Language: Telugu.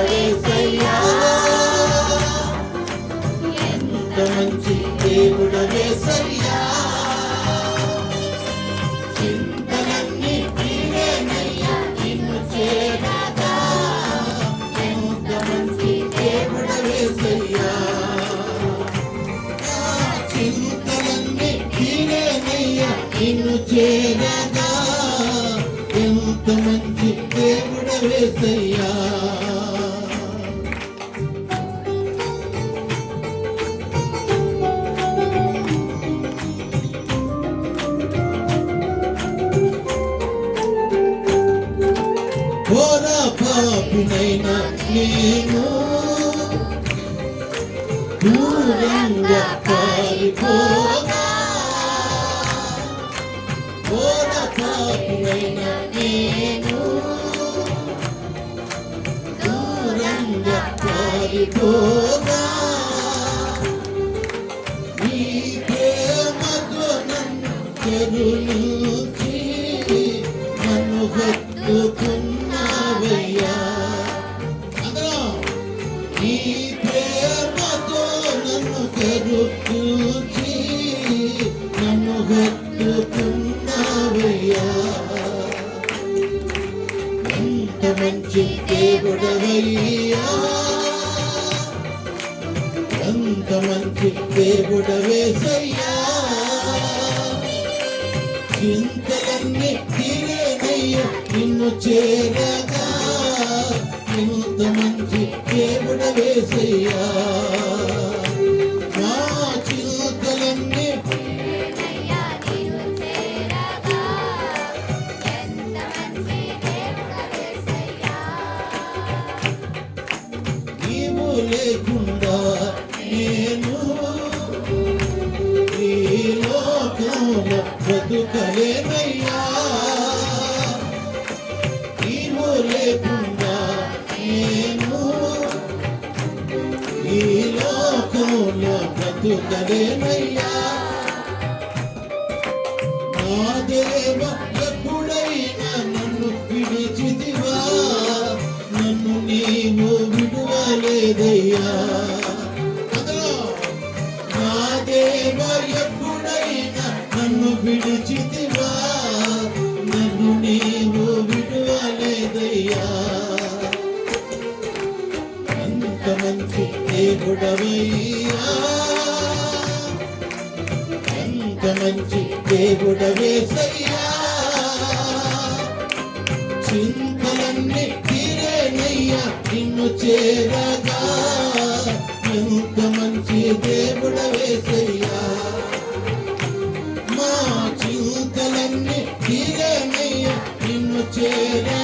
దేవుడవేసయ్యా, ఎంత మంచి దేవుడవేసయ్యా. చింతలన్నీ తీరేనయ్యా నిన్ను చేరగా, ఎంత మంచి దేవుడవేసయ్యా. చింతలన్నీ తీరేనయ్యా నిన్ను చేరగా, ఎంత మంచి దేవుడవేసయ్యా. ఘోర పాపినైన నేను దూరంగా పారిపోగా, ఘోర పాపినైన నేను దూరంగా పారిపోగా, నీ ప్రేమతో నన్ను కరుణించి నన్ను హత్తుకున్నావయ్యా. నీ ప్రేమతో నన్ను కరుణించి నన్ను హత్తుకున్నావయ్యా. ఎంత మంచి దేవుడవయ్యా, ఎంత మంచి దేవుడవేసయ్యా. చింతలన్నీ తీరేనయ్యా నిన్ను చేరగా, ఎంత మంచి దేవుడవేసయ్యా. మా చింతలన్నీ నీవు లేకుండా నేను ఈ లోకంలో బ్రతుకలేనయ్యా. నీవు లేకుండా నేను ఈ లోకంలో బ్రతుకలేనయ్యా. నా దేవ ఎప్పుడైనా నన్ను విడిచితివా, నన్ను నీవు విడువలేదయ్యా. నా దేవ ఎప్పుడైనా నన్ను విడిచితివా, నన్ను నీవు విడువలేదయ్యా. ఎంత మంచి దేవుడవయ్యా, ఎంత మంచి దేవుడవేసయ్యా. చింతలన్నీ తీరేనయ్యా నిన్ను చేరగా, ఎంత మంచి దేవుడవేసయ్యా. మా చింతలన్నీ తీరేనయ్యా నిన్ను చేరగా,